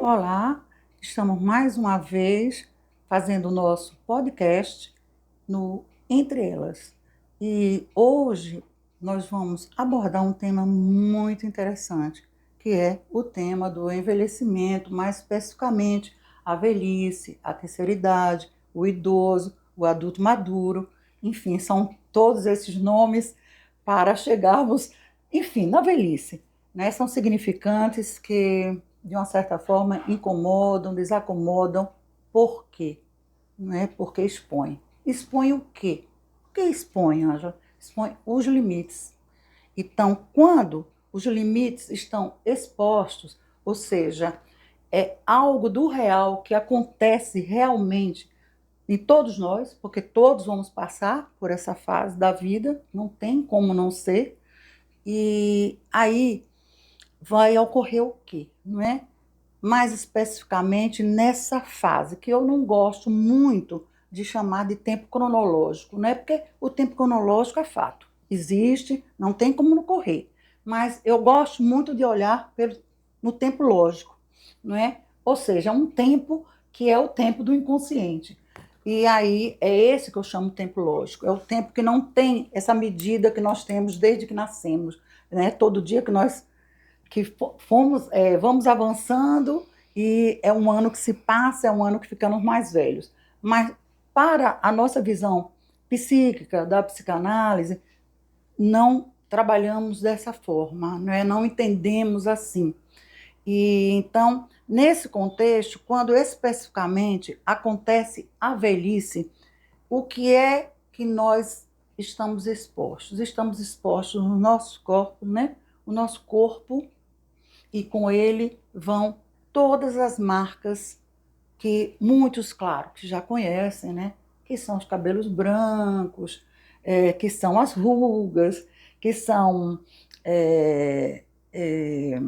Olá, estamos mais uma vez fazendo o nosso podcast no Entre Elas. E hoje nós vamos abordar um tema muito interessante, que é o tema do envelhecimento, mais especificamente a velhice, a terceira idade, o idoso, o adulto maduro, enfim, são todos esses nomes para chegarmos, enfim, na velhice, né? São significantes que de uma certa forma, incomodam, desacomodam. Por quê? Né? Porque expõe. Expõe o quê? O que expõe, Ângela? Expõe os limites. Então, quando os limites estão expostos, ou seja, é algo do real que acontece realmente em todos nós, porque todos vamos passar por essa fase da vida, não tem como não ser, e aí vai ocorrer o quê? Não é? Mais especificamente nessa fase, que eu não gosto muito de chamar de tempo cronológico, não é porque o tempo cronológico é fato, existe, não tem como não correr, mas eu gosto muito de olhar no tempo lógico, não é? Ou seja, um tempo que é o tempo do inconsciente. E aí é esse que eu chamo de tempo lógico, é o tempo que não tem essa medida que nós temos desde que nascemos, né? Todo dia que fomos, vamos avançando e é um ano que se passa, é um ano que ficamos mais velhos. Mas para a nossa visão psíquica, da psicanálise, não trabalhamos dessa forma, não é? Não entendemos assim. E então, nesse contexto, quando especificamente acontece a velhice, o que é que nós estamos expostos? Estamos expostos no nosso corpo, né? O nosso corpo e com ele vão todas as marcas que muitos, claro, que já conhecem, né? Que são os cabelos brancos, que são as rugas, que são é, é,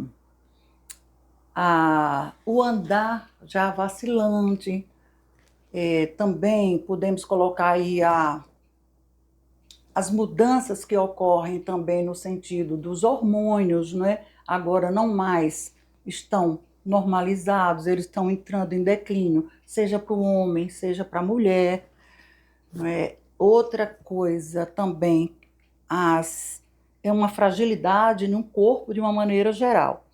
o andar já vacilante. Também podemos colocar aí as mudanças que ocorrem também no sentido dos hormônios, né? Agora não mais estão normalizados, eles estão entrando em declínio, seja para o homem, seja para a mulher. Né? Outra coisa também, é uma fragilidade no corpo de uma maneira geral.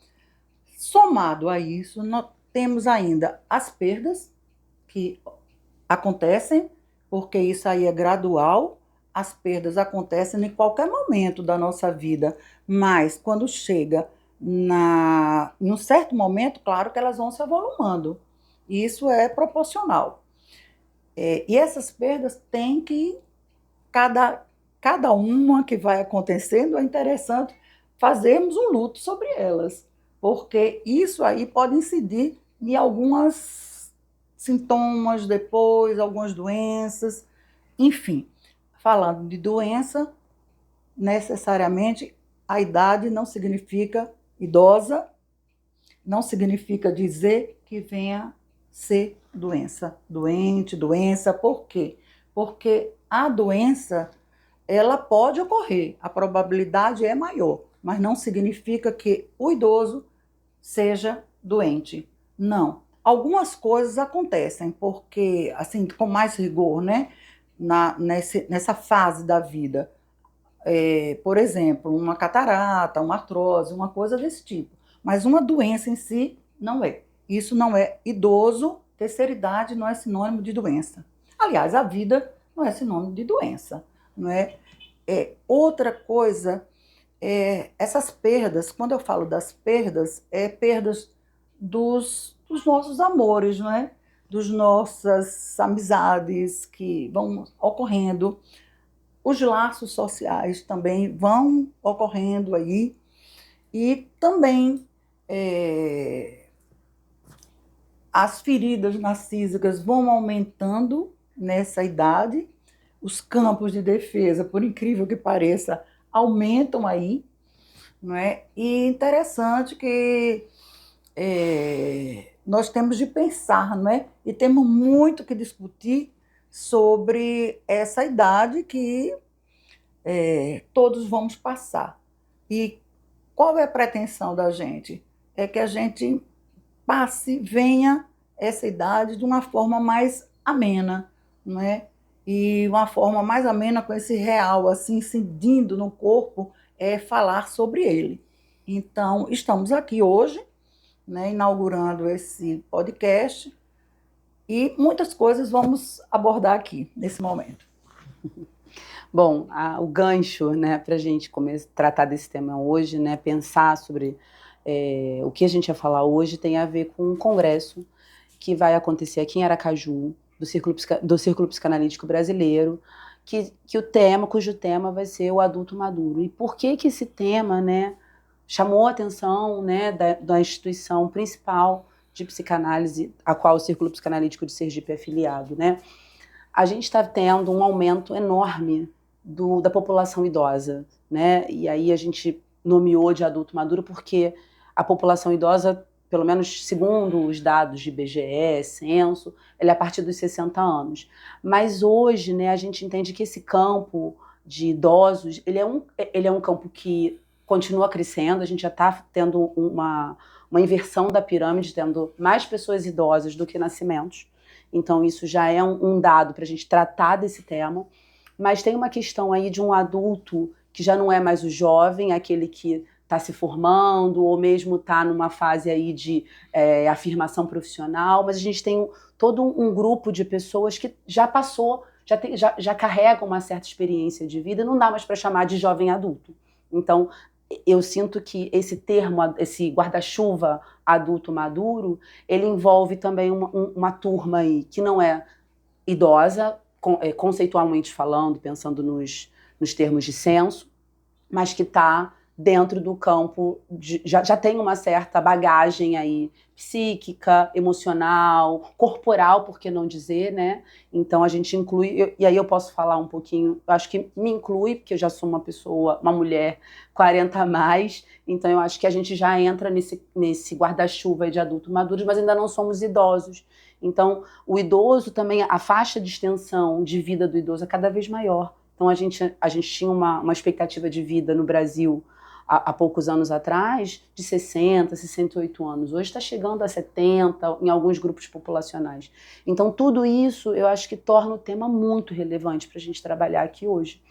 Somado a isso, nós temos ainda as perdas que acontecem, porque isso aí é gradual, as perdas acontecem em qualquer momento da nossa vida, mas quando chega em um certo momento, claro que elas vão se avolumando. Isso é proporcional. E essas perdas têm que, cada, cada uma que vai acontecendo, é interessante fazermos um luto sobre elas, porque isso aí pode incidir em algumas sintomas depois, algumas doenças, enfim. Falando de doença, necessariamente a idade não significa idosa, não significa dizer que venha ser doença. Doente, doença, por quê? Porque a doença, ela pode ocorrer, a probabilidade é maior, mas não significa que o idoso seja doente. Não. Algumas coisas acontecem, porque, assim, com mais rigor, né? Nessa fase da vida. Por exemplo, uma catarata, uma artrose, uma coisa desse tipo. Mas uma doença em si não é. Isso não é idoso, terceira idade não é sinônimo de doença. Aliás, a vida não é sinônimo de doença. Não é? Outra coisa, essas perdas, quando eu falo das perdas, perdas dos nossos amores, não é? Dos nossas amizades que vão ocorrendo, os laços sociais também vão ocorrendo aí, e também as feridas narcísicas vão aumentando nessa idade, os campos de defesa, por incrível que pareça, aumentam aí, não é? E interessante que nós temos de pensar, não é? E temos muito que discutir sobre essa idade que todos vamos passar. E qual é a pretensão da gente? É que a gente venha essa idade de uma forma mais amena, não é? E uma forma mais amena com esse real, assim, incidindo no corpo, é falar sobre ele. Então, estamos aqui hoje, né, inaugurando esse podcast e muitas coisas vamos abordar aqui nesse momento. Bom, o gancho, né, para a gente tratar desse tema hoje, né, pensar sobre o que a gente ia falar hoje, tem a ver com um congresso que vai acontecer aqui em Aracaju, do Círculo Psicanalítico Brasileiro, cujo tema vai ser o adulto maduro. E por que esse tema, né, chamou a atenção, né, da instituição principal de psicanálise, a qual o Círculo Psicanalítico de Sergipe é afiliado, né? A gente está tendo um aumento enorme da população idosa, né? E aí a gente nomeou de adulto maduro porque a população idosa, pelo menos segundo os dados de IBGE, censo, ela é a partir dos 60 anos. Mas hoje, né, a gente entende que esse campo de idosos, ele é um campo que continua crescendo, a gente já está tendo uma inversão da pirâmide, tendo mais pessoas idosas do que nascimentos. Então, isso já é um dado para a gente tratar desse tema. Mas tem uma questão aí de um adulto que já não é mais o jovem, aquele que está se formando, ou mesmo está numa fase aí de afirmação profissional, mas a gente tem todo um grupo de pessoas que já passou, já carrega uma certa experiência de vida, não dá mais para chamar de jovem adulto. Então, eu sinto que esse termo, esse guarda-chuva adulto maduro, ele envolve também uma turma aí que não é idosa, conceitualmente falando, pensando nos termos de censo, mas que está dentro do campo, já tem uma certa bagagem aí psíquica, emocional, corporal, por que não dizer, né? Então a gente inclui, e aí eu posso falar um pouquinho, eu acho que me inclui, porque eu já sou uma mulher 40 a mais, então eu acho que a gente já entra nesse guarda-chuva de adultos maduros, mas ainda não somos idosos. Então o idoso também, a faixa de extensão de vida do idoso é cada vez maior. Então a gente tinha uma expectativa de vida no Brasil há poucos anos atrás, de 60, 68 anos. Hoje está chegando a 70 em alguns grupos populacionais. Então, tudo isso eu acho que torna o tema muito relevante para a gente trabalhar aqui hoje.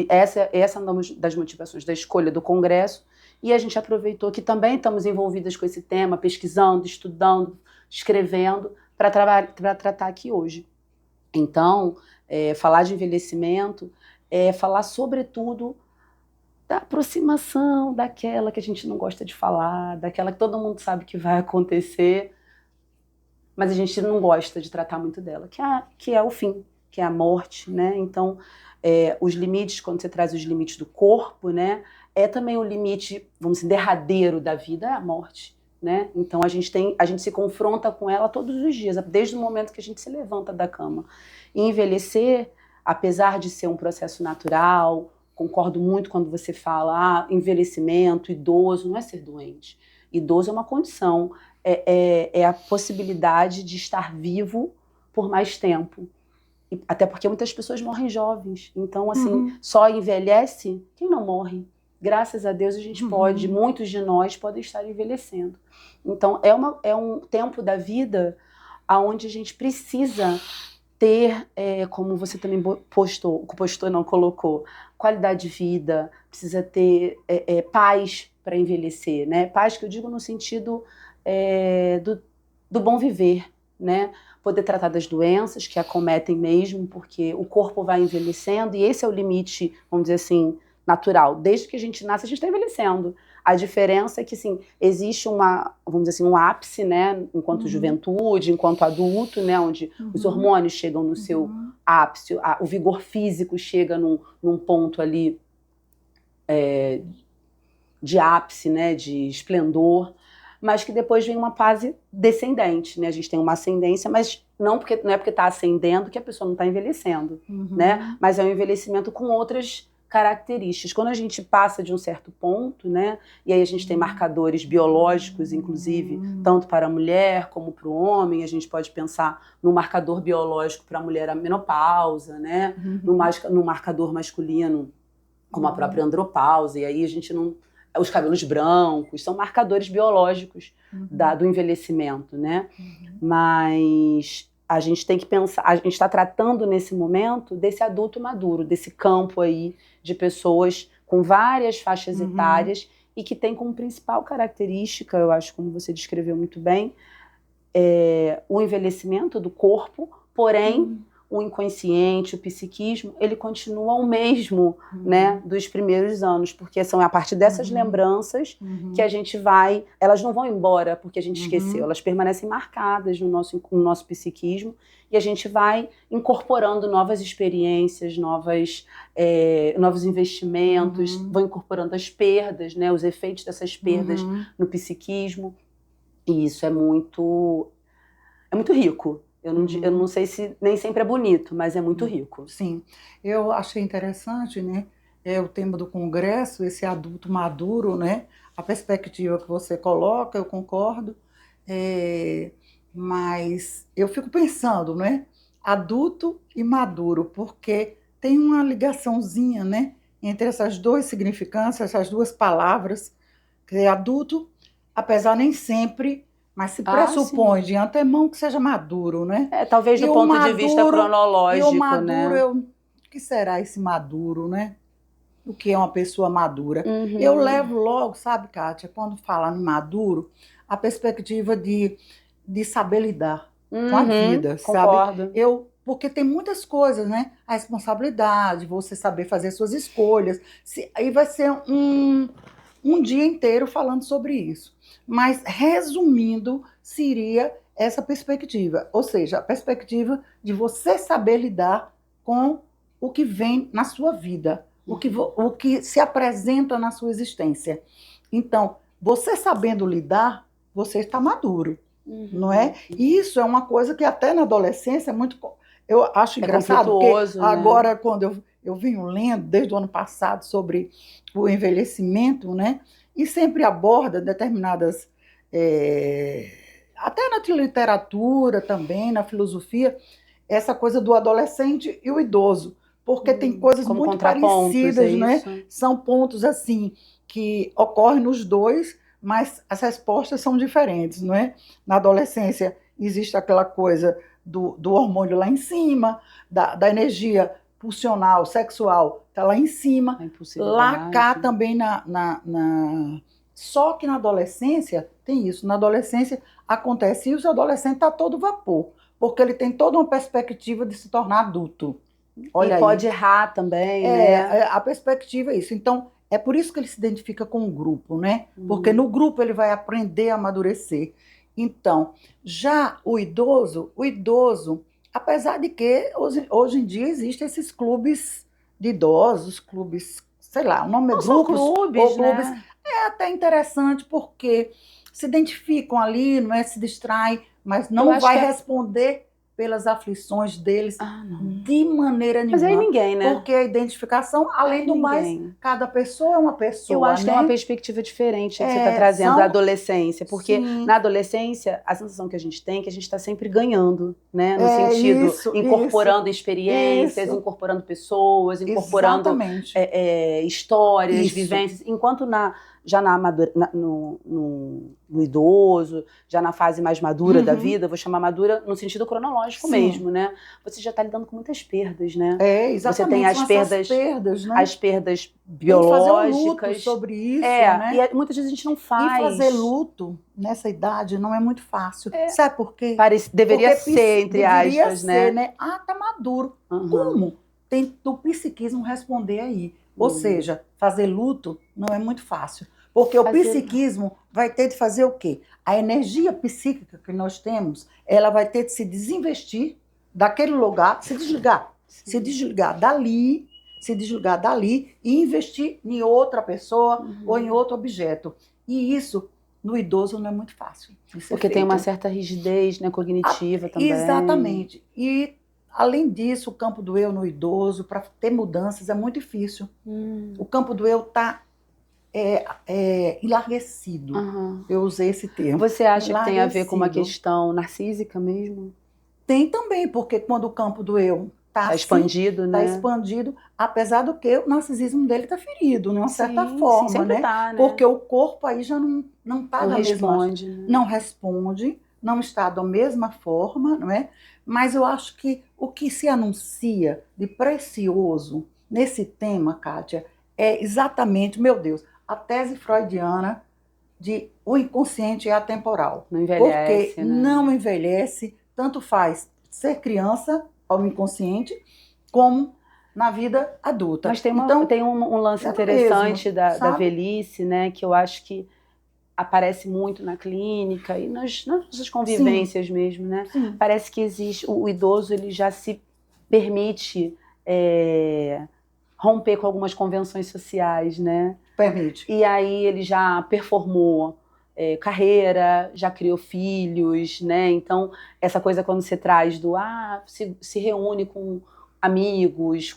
Essa é uma das motivações da escolha do Congresso, e a gente aproveitou que também estamos envolvidas com esse tema, pesquisando, estudando, escrevendo, para tratar aqui hoje. Então, falar de envelhecimento é falar, sobretudo, da aproximação daquela que a gente não gosta de falar, daquela que todo mundo sabe que vai acontecer, mas a gente não gosta de tratar muito dela, que é o fim, que é a morte, né? Então, os limites, quando você traz os limites do corpo, né, é também o limite, vamos dizer, derradeiro da vida, é a morte, né? Então a gente se confronta com ela todos os dias, desde o momento que a gente se levanta da cama. E envelhecer, apesar de ser um processo natural, concordo muito quando você fala envelhecimento, idoso, não é ser doente. Idoso é uma condição, é a possibilidade de estar vivo por mais tempo. Até porque muitas pessoas morrem jovens. Então, assim, só envelhece quem não morre. Graças a Deus a gente pode, muitos de nós podem estar envelhecendo. Então, é um tempo da vida onde a gente precisa ter, como você também colocou, qualidade de vida, precisa ter paz para envelhecer, né? Paz que eu digo no sentido do bom viver, né? Poder tratar das doenças que acometem mesmo, porque o corpo vai envelhecendo e esse é o limite, vamos dizer assim, natural. Desde que a gente nasce, a gente está envelhecendo. A diferença é que, assim, existe vamos dizer assim, um ápice, né, enquanto juventude, enquanto adulto, né, onde os hormônios chegam no seu ápice, o vigor físico chega num ponto ali de ápice, né, de esplendor, mas que depois vem uma fase descendente, né? A gente tem uma ascendência, mas não é porque está ascendendo que a pessoa não está envelhecendo, né? Mas é um envelhecimento com outras características. Quando a gente passa de um certo ponto, né? E aí a gente tem marcadores biológicos, inclusive, tanto para a mulher como para o homem. A gente pode pensar no marcador biológico para a mulher, a menopausa, né? No marcador masculino, como a própria andropausa. E aí a gente não os cabelos brancos, são marcadores biológicos do envelhecimento, né? Mas a gente tem que pensar, a gente está tratando nesse momento desse adulto maduro, desse campo aí de pessoas com várias faixas etárias e que tem como principal característica, eu acho, como você descreveu muito bem, o envelhecimento do corpo, porém o inconsciente, o psiquismo, ele continua o mesmo, né, dos primeiros anos, porque são a partir dessas lembranças que a gente vai, elas não vão embora porque a gente esqueceu, elas permanecem marcadas no nosso psiquismo e a gente vai incorporando novas experiências, novos investimentos, vão incorporando as perdas, né, os efeitos dessas perdas no psiquismo, e isso é muito rico. Eu não sei se nem sempre é bonito, mas é muito rico. Sim, eu achei interessante, né? O tema do congresso, esse adulto maduro, né? A perspectiva que você coloca, eu concordo, mas eu fico pensando, né? Adulto e maduro, porque tem uma ligaçãozinha, né? Entre essas duas significâncias, essas duas palavras, que é adulto, apesar nem sempre. Mas se pressupõe de antemão que seja maduro, né? Talvez do ponto de vista cronológico, e o maduro, né? O que será esse maduro, né? O que é uma pessoa madura? Eu levo logo, sabe, Kátia, quando fala em maduro, a perspectiva de saber lidar com a vida, concordo. sabe? Porque tem muitas coisas, né? A responsabilidade, você saber fazer suas escolhas. Aí vai ser um dia inteiro falando sobre isso. Mas, resumindo, seria essa perspectiva. Ou seja, a perspectiva de você saber lidar com o que vem na sua vida, o que se apresenta na sua existência. Então, você sabendo lidar, você está maduro, não é? E isso é uma coisa que até na adolescência é muito... Eu acho engraçado, porque agora, né? Quando eu venho lendo, desde o ano passado, sobre o envelhecimento, né? E sempre aborda determinadas... até na literatura também, na filosofia, essa coisa do adolescente e o idoso, porque tem coisas muito parecidas, né? São pontos assim que ocorrem nos dois, mas as respostas são diferentes, não é? Na adolescência existe aquela coisa do hormônio lá em cima, da energia pulsional, sexual, está lá em cima. Lá cá também Só que na adolescência tem isso. Na adolescência acontece isso, o adolescente está todo vapor, porque ele tem toda uma perspectiva de se tornar adulto. Olha, e pode errar também, né? A perspectiva é isso. Então, é por isso que ele se identifica com o grupo, né? Porque no grupo ele vai aprender a amadurecer. Então, já o idoso, apesar de que hoje em dia existem esses clubes de idosos, clubes, sei lá, o nome é grupos, clubes, né? É até interessante porque se identificam ali, não é? Se distraem, mas não vai responder pelas aflições deles de maneira nenhuma. Mas aí ninguém, né? Porque a identificação, além do mais, cada pessoa é uma pessoa. Eu acho que é uma perspectiva diferente que você está trazendo da adolescência. Porque na adolescência, a sensação que a gente tem é que a gente está sempre ganhando, né? No sentido, incorporando experiências, incorporando pessoas, incorporando histórias, vivências. Enquanto no idoso, já na fase mais madura da vida, vou chamar madura no sentido cronológico mesmo, né? Você já está lidando com muitas perdas, né? Exatamente. Você tem as perdas, né? As perdas biológicas. Tem que fazer um luto sobre isso, né? E muitas vezes a gente não faz. E fazer luto nessa idade não é muito fácil. Sabe por quê? Deveria ser, entre aspas, né? Tá maduro. Como? Tem do psiquismo responder aí. Ou seja, fazer luto não é muito fácil. Porque o psiquismo vai ter de fazer o quê? A energia psíquica que nós temos, ela vai ter de se desinvestir daquele lugar, se desligar dali e investir em outra pessoa ou em outro objeto. E isso, no idoso, não é muito fácil. Porque tem uma certa rigidez, né, cognitiva também. Exatamente. E, além disso, o campo do eu no idoso, para ter mudanças, é muito difícil. O campo do eu está enlarguecido. Eu usei esse termo. Você acha que tem a ver com uma questão narcísica mesmo? Tem também, porque quando o campo do eu Tá expandido, né? Está expandido, apesar do que o narcisismo dele está ferido, de uma certa forma, sempre né? tá, né? Porque o corpo aí já não está Não da responde, mesma... né? Não responde, não está da mesma forma, não é? Mas eu acho que o que se anuncia de precioso nesse tema, Kátia, é exatamente, meu Deus, a tese freudiana de o inconsciente é atemporal. Não envelhece, porque né? não envelhece, tanto faz ser criança ao inconsciente, como na vida adulta. Mas tem então, um lance é interessante mesmo, da sabe? velhice, né? Que eu acho que aparece muito na clínica e nas nossas Sim, convivências mesmo, né? sim, Parece que existe, o idoso ele já se permite romper com algumas convenções sociais, né? permite. E aí ele já performou carreira, já criou filhos, né? Então, essa coisa quando você traz do se reúne com amigos,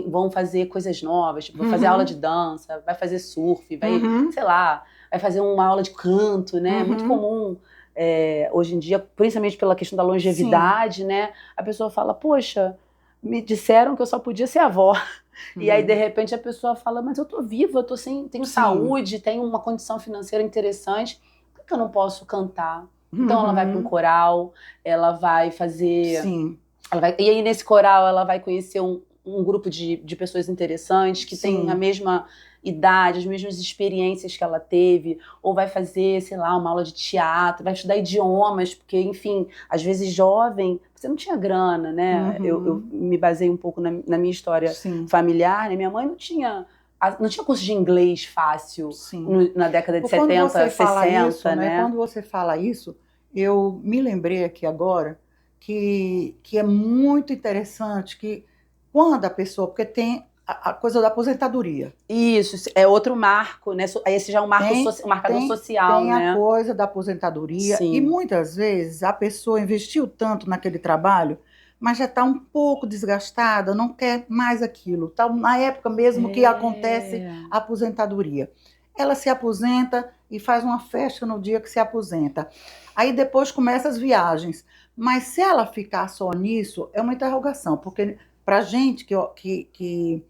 vão fazer coisas novas, tipo, vão fazer aula de dança, vai fazer surf, vai, sei lá, vai fazer uma aula de canto, né? É muito comum hoje em dia, principalmente pela questão da longevidade, né? A pessoa fala, poxa, me disseram que eu só podia ser avó. E aí, de repente, a pessoa fala, mas eu tô viva, tenho saúde, tenho uma condição financeira interessante, por que eu não posso cantar? Então ela vai para um coral, ela vai fazer... Sim. E aí, nesse coral, ela vai conhecer um grupo de pessoas interessantes que têm a mesma idade, as mesmas experiências que ela teve, ou vai fazer, sei lá, uma aula de teatro, vai estudar idiomas, porque, enfim, às vezes jovem, você não tinha grana, né? Eu me baseei um pouco na minha história familiar, né? Minha mãe não tinha curso de inglês fácil na década de 70, 60, né? Quando você fala isso, eu me lembrei aqui agora que é muito interessante que quando a pessoa, porque tem a coisa da aposentadoria. Isso, é outro marco, né? Esse já é um marcador social, tem né? Tem a coisa da aposentadoria. Sim. E muitas vezes a pessoa investiu tanto naquele trabalho, mas já está um pouco desgastada, não quer mais aquilo. Tá na época mesmo que acontece a aposentadoria. Ela se aposenta e faz uma festa no dia que se aposenta. Aí depois começam as viagens. Mas se ela ficar só nisso, é uma interrogação, porque para a gente que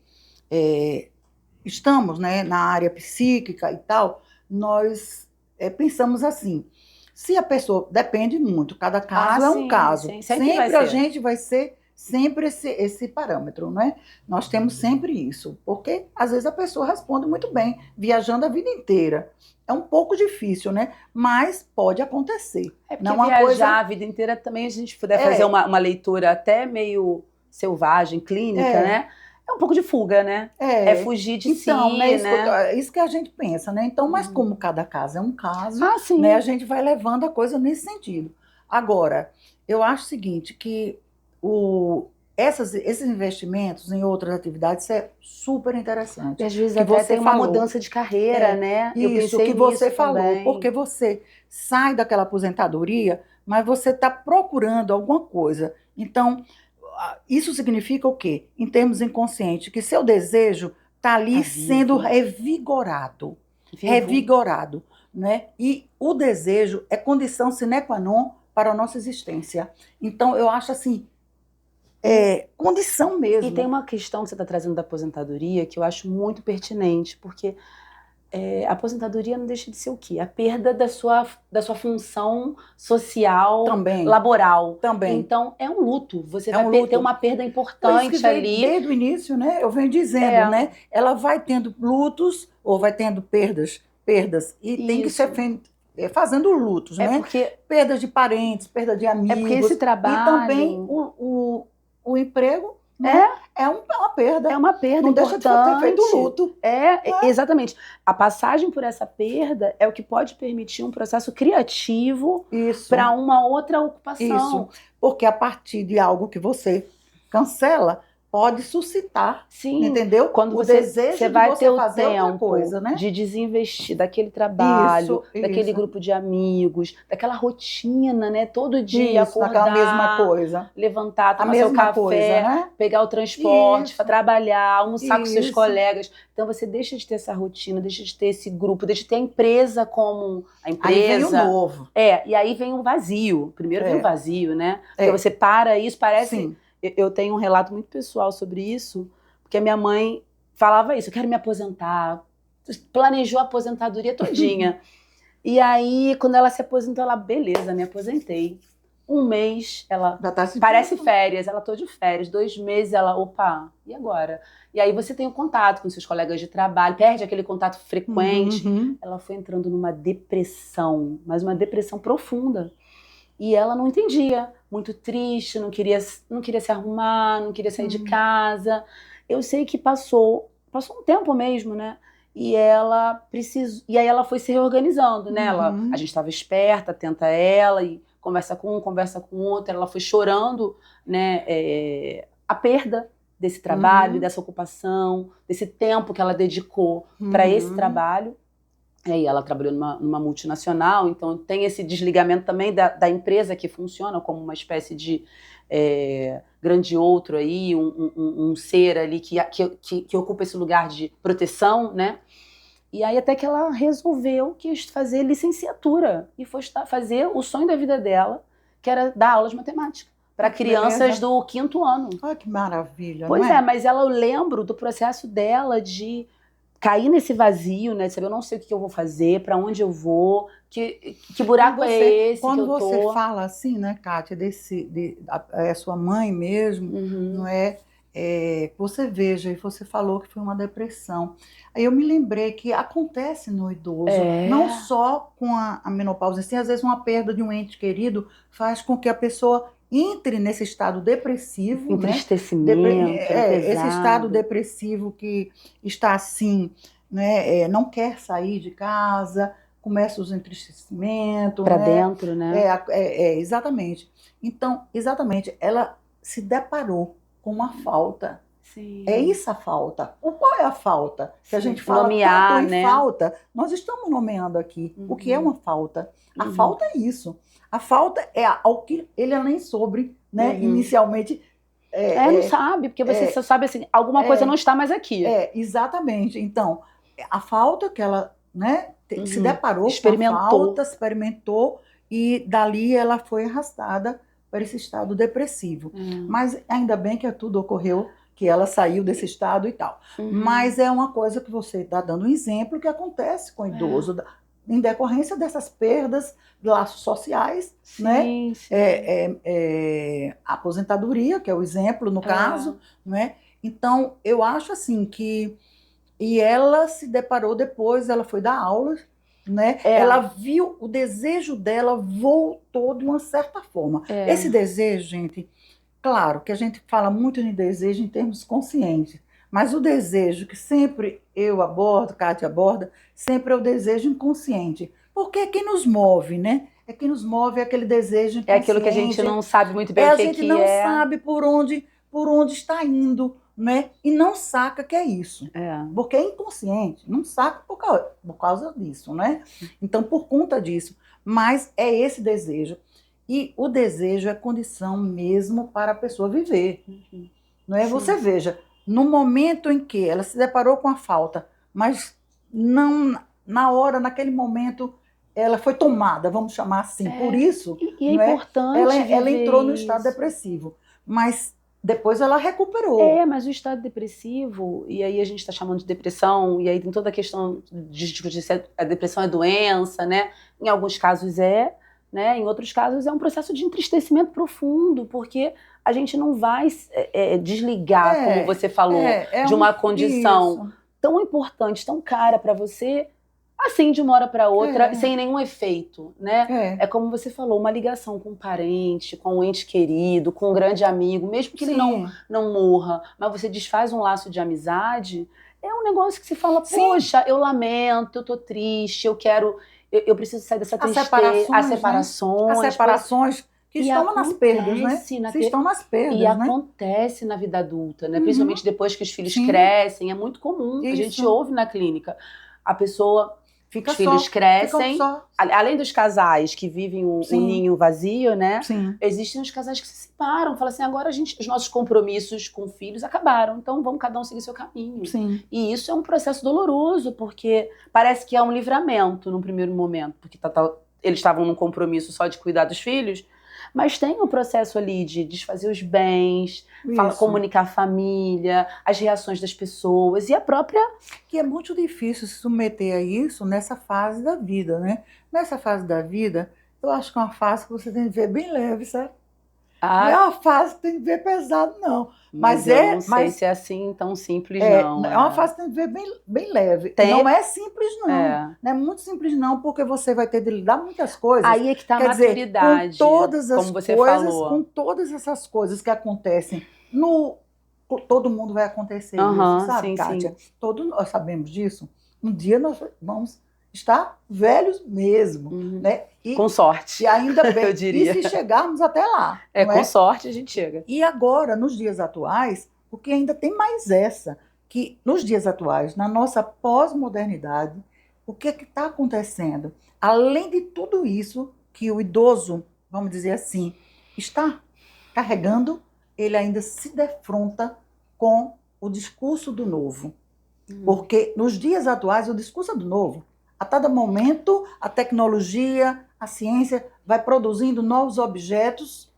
estamos, né, na área psíquica e tal, nós pensamos assim, se a pessoa, depende muito, cada caso é um caso, sim, sempre a gente vai ser sempre esse parâmetro, né? Nós temos sempre isso, porque às vezes a pessoa responde muito bem, viajando a vida inteira. É um pouco difícil, né? Mas pode acontecer. É porque viajar a vida inteira também, a gente puder fazer uma leitura até meio selvagem, clínica, né? É um pouco de fuga, né? É fugir de si, né? Isso que a gente pensa, né? Então, mas como cada caso é um caso, sim. né, a gente vai levando a coisa nesse sentido. Agora, eu acho o seguinte, que esses investimentos em outras atividades é super interessante. E às vezes até tem uma mudança de carreira, né? Isso que você falou, porque você sai daquela aposentadoria, mas você está procurando alguma coisa. Então, isso significa o quê? Em termos inconscientes, que seu desejo está ali sendo revigorado. Revigorado. Né? E o desejo é condição sine qua non para a nossa existência. Então, eu acho assim, condição mesmo. E tem uma questão que você está trazendo da aposentadoria que eu acho muito pertinente, porque a aposentadoria não deixa de ser o quê? A perda da sua função social, laboral. Também. Então, é um luto. Você vai ter uma perda importante ali. Desde o início, né? Eu venho dizendo, né? Ela vai tendo lutos ou vai tendo perdas. E tem que ser fazendo lutos, né? Porque perdas de parentes, perda de amigos. É porque esse trabalho... E também o emprego... Né? É uma perda. É uma perda não importante. Deixa de ter feito luto. Exatamente. A passagem por essa perda é o que pode permitir um processo criativo para uma outra ocupação. Isso, porque a partir de algo que você cancela, pode suscitar, entendeu? Quando o desejo você vai ter o fazer tempo outra coisa, né? de desinvestir daquele trabalho, daquele grupo de amigos, daquela rotina, né? Todo dia acordar, mesma coisa. Levantar, tomar seu café, né? pegar o transporte, trabalhar, almoçar com seus colegas. Então você deixa de ter essa rotina, deixa de ter esse grupo, deixa de ter a empresa como a empresa. Aí vem o novo. E aí vem o vazio. Primeiro vem o vazio, né? Porque você para isso, parece... eu tenho um relato muito pessoal sobre isso, porque a minha mãe falava isso, eu quero me aposentar, planejou a aposentadoria todinha. E aí, quando ela se aposentou, ela, beleza, me aposentei. Um mês, ela parece férias, ela tô de férias. 2 meses, ela, opa, e agora? E aí você tem o contato com seus colegas de trabalho, perde aquele contato frequente. Ela foi entrando numa depressão, mas uma depressão profunda. E ela não entendia, muito triste, não queria se arrumar, não queria sair de casa. Eu sei que passou um tempo mesmo, né? E aí ela foi se reorganizando, né? A gente estava esperta, atenta a ela, e conversa com um, conversa com outro. Ela foi chorando, né? A perda desse trabalho, dessa ocupação, desse tempo que ela dedicou para esse trabalho. E ela trabalhou numa multinacional, então tem esse desligamento também da empresa que funciona como uma espécie de grande outro aí, um ser ali que ocupa esse lugar de proteção, né? E aí até que ela resolveu que fazer licenciatura e foi fazer o sonho da vida dela, que era dar aulas de matemática para crianças do 5º ano. Olha que maravilha, pois não é? Mas eu lembro do processo dela de cair nesse vazio, né? De saber, eu não sei o que eu vou fazer, para onde eu vou, que buraco é esse que eu tô. Quando você fala assim, né, Kátia, sua mãe mesmo, não é? Você veja, e você falou que foi uma depressão. Aí eu me lembrei que acontece no idoso, não só com a menopausa, assim, às vezes uma perda de um ente querido faz com que a pessoa entre nesse estado depressivo, entristecimento, esse estado depressivo que está assim, né, não quer sair de casa, começa os entristecimentos. Para dentro, né? Exatamente. Então, exatamente, ela se deparou com uma falta. Sim. É isso a falta. Qual é a falta? Que a gente fala nomear, tanto em falta. Nós estamos nomeando aqui. O que é uma falta? A falta é isso. A falta é ao que ele nem sobre, né? Inicialmente. Não sabe, porque você só sabe assim, alguma coisa não está mais aqui. Exatamente. Então, a falta que ela, né, se deparou com a falta, experimentou, e dali ela foi arrastada para esse estado depressivo. Mas ainda bem que tudo ocorreu, que ela saiu desse estado e tal. Mas é uma coisa que você está dando um exemplo que acontece com o idoso, em decorrência dessas perdas de laços sociais, né? A aposentadoria, que é o exemplo no caso, né? Então, eu acho assim que... E ela se deparou depois, ela foi dar aulas, né? Ela viu, o desejo dela voltou de uma certa forma. Esse desejo, gente, claro que a gente fala muito de desejo em termos conscientes, mas o desejo que sempre eu abordo, Kátia aborda, sempre é o desejo inconsciente. Porque é quem nos move, né? É quem nos move, é aquele desejo inconsciente. É aquilo que a gente não sabe muito bem o que é. A gente não sabe por onde está indo, né? E não saca que é isso. Porque é inconsciente, não saca por causa disso, né? Então, por conta disso. Mas é esse desejo. E o desejo é condição mesmo para a pessoa viver. Não é? Você veja, no momento em que ela se deparou com a falta, mas não na hora, naquele momento, ela foi tomada, vamos chamar assim. Por isso, e é importante ela entrou no estado depressivo. Mas depois ela recuperou. Mas o estado depressivo, e aí a gente está chamando de depressão, e aí tem toda a questão de se a depressão é doença, né? Em alguns casos né? Em outros casos é um processo de entristecimento profundo, porque a gente não vai desligar, como você falou, de uma condição tão importante, tão cara para você, assim, de uma hora para outra, sem nenhum efeito, né? É como você falou, uma ligação com um parente, com um ente querido, com um grande amigo, mesmo que ele não morra, mas você desfaz um laço de amizade, é um negócio que se fala, poxa, eu lamento, eu tô triste, eu preciso sair dessa tristeza. As separações que estão nas perdas, né? Estão nas perdas, e acontece na vida adulta, né? Principalmente depois que os filhos crescem, é muito comum. A gente ouve na clínica. A pessoa... Os filhos crescem, além dos casais que vivem um ninho vazio, né? Existem os casais que se separam, falam assim, agora os nossos compromissos com filhos acabaram, então vamos cada um seguir seu caminho. E isso é um processo doloroso, porque parece que é um livramento num primeiro momento, porque eles estavam num compromisso só de cuidar dos filhos, Mas tem um processo ali de desfazer os bens, Isso. comunicar a família, as reações das pessoas e a própria... Que é muito difícil se submeter a isso nessa fase da vida, né? Nessa fase da vida, eu acho que é uma fase que você tem que ver bem leve, sabe? Não é uma fase que tem que ver pesado, não. Mas eu não sei se é assim tão simples, não. É uma fase que tem que ver bem leve. Não é simples, não. Não é muito simples, não, porque você vai ter de lidar muitas coisas. Aí é que está a maturidade, com todas as como você coisas, falou. Com todas essas coisas que acontecem todo mundo vai acontecer isso, sabe, sim, Kátia? sim. Todos nós sabemos disso. Um dia nós vamos estar velhos mesmo, né? Com sorte. E ainda bem, eu diria. E se chegarmos até lá. Com sorte a gente chega. E agora, nos dias atuais, porque ainda tem mais essa, que nos dias atuais, na nossa pós-modernidade, o que está acontecendo? Além de tudo isso que o idoso, vamos dizer assim, está carregando, ele ainda se defronta com o discurso do novo. Porque nos dias atuais, o discurso é do novo. A cada momento, a tecnologia, a ciência vai produzindo novos objetos.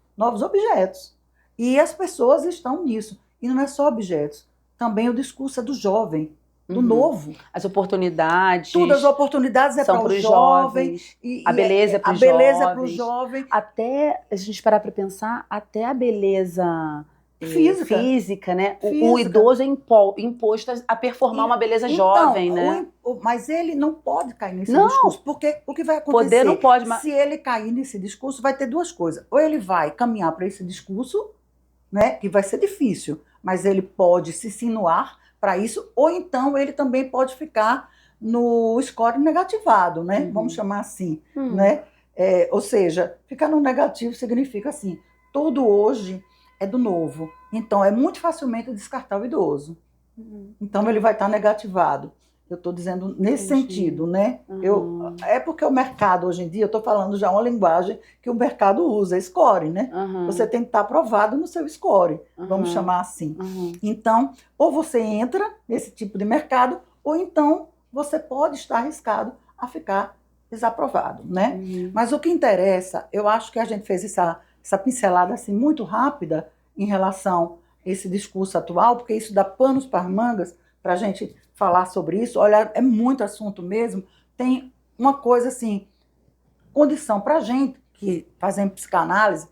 E as pessoas estão nisso. E não é só objetos. Também o discurso é do jovem, do novo. As oportunidades. Tudo, as oportunidades são para os jovens. A beleza é para os jovens. A beleza é para o jovem. Até, a gente parar para pensar, até a beleza... Física, né? O idoso é imposto a performar uma beleza jovem, né? Mas ele não pode cair nesse discurso, porque o que vai acontecer? Poder não pode, mas... Se ele cair nesse discurso, vai ter duas coisas. Ou ele vai caminhar para esse discurso, né? Que vai ser difícil, mas ele pode se insinuar para isso, ou então ele também pode ficar no score negativado, né? Vamos chamar assim, né? Ou seja, ficar no negativo significa assim, tudo hoje é do novo. Então, é muito facilmente descartar o idoso. Então, ele vai estar negativado. Eu estou dizendo nesse sentido, né? É porque o mercado, hoje em dia, eu estou falando já uma linguagem que o mercado usa, score, né? Você tem que estar aprovado no seu score, vamos chamar assim. Então, ou você entra nesse tipo de mercado, ou então você pode estar arriscado a ficar desaprovado, né? Mas o que interessa, eu acho que a gente fez essa pincelada assim muito rápida em relação a esse discurso atual, porque isso dá panos para as mangas para a gente falar sobre isso. Olha, é muito assunto mesmo. Tem uma coisa assim, condição para a gente que fazemos psicanálise,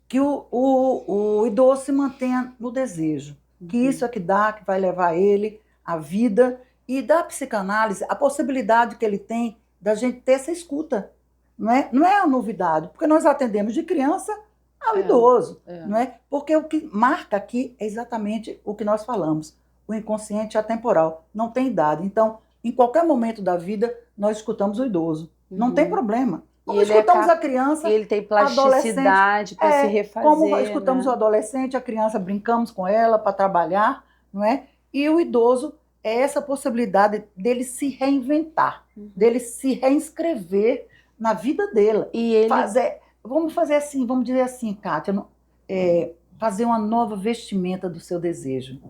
que o idoso se mantenha no desejo, que isso é que vai levar ele à vida, e da psicanálise a possibilidade que ele tem da gente ter essa escuta. Não é a novidade, porque nós atendemos de criança ao idoso. Não é? Porque o que marca aqui é exatamente o que nós falamos. O inconsciente atemporal, não tem idade. Então, em qualquer momento da vida, nós escutamos o idoso. Não tem problema. Como escutamos a criança, e ele tem plasticidade para se refazer. Como escutamos o adolescente, a criança, brincamos com ela para trabalhar. Não é? E o idoso é essa possibilidade dele se reinventar, dele se reinscrever na vida dele. E ele... Vamos fazer assim, vamos dizer assim, Kátia, fazer uma nova vestimenta do seu desejo.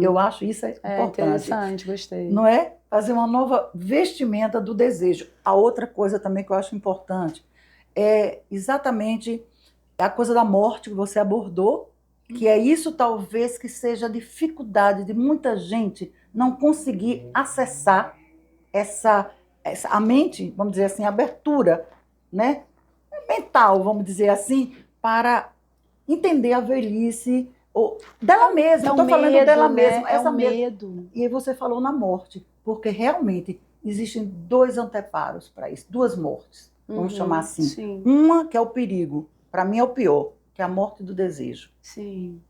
Eu acho isso importante. Interessante, gostei. Não é? Fazer uma nova vestimenta do desejo. A outra coisa também que eu acho importante é exatamente a coisa da morte que você abordou, que é isso talvez que seja a dificuldade de muita gente não conseguir acessar a mente, vamos dizer assim, a abertura, né? Mental, vamos dizer assim, para entender a velhice dela mesma. Estou falando dela mesma. Essa medo. E aí você falou na morte, porque realmente existem dois anteparos para isso, duas mortes, vamos chamar assim. Sim. Uma que é o perigo, para mim é o pior, que é a morte do desejo. Sim.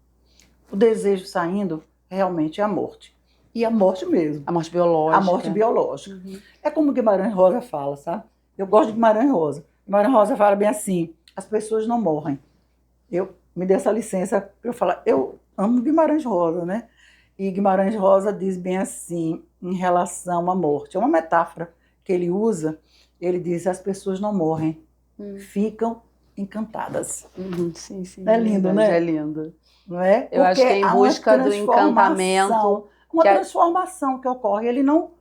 O desejo saindo realmente é a morte. E a morte mesmo. A morte biológica. A morte biológica. É como Guimarães Rosa fala, sabe? Eu gosto de Guimarães Rosa. Guimarães Rosa fala bem assim, as pessoas não morrem. Me dê essa licença para eu falar, eu amo Guimarães Rosa, né? E Guimarães Rosa diz bem assim, em relação à morte. É uma metáfora que ele usa, ele diz, as pessoas não morrem, ficam encantadas. Sim, sim. É lindo, né? É lindo. Não é? Eu acho que é em busca do encantamento. Uma transformação que ocorre. Ele não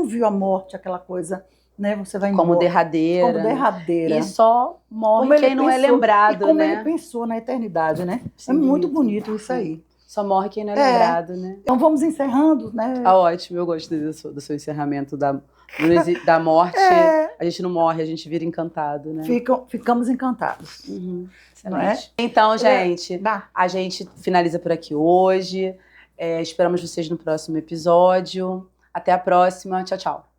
viu a morte, aquela coisa né? Você vai Como embora. derradeira. Como derradeira. E só morre Como ele quem não é pensou, lembrado, e como né? ele pensou na eternidade, né? Sim, É muito bonito isso aí. Só morre quem não é É. lembrado, né? Então vamos encerrando, né? Tá ótimo, eu gosto do seu encerramento da morte. A gente não morre, a gente vira encantado, né? Ficamos encantados. Excelente. Não é? Então, gente, Dá. a gente finaliza por aqui hoje. Esperamos vocês no próximo episódio. Até a próxima. Tchau, tchau.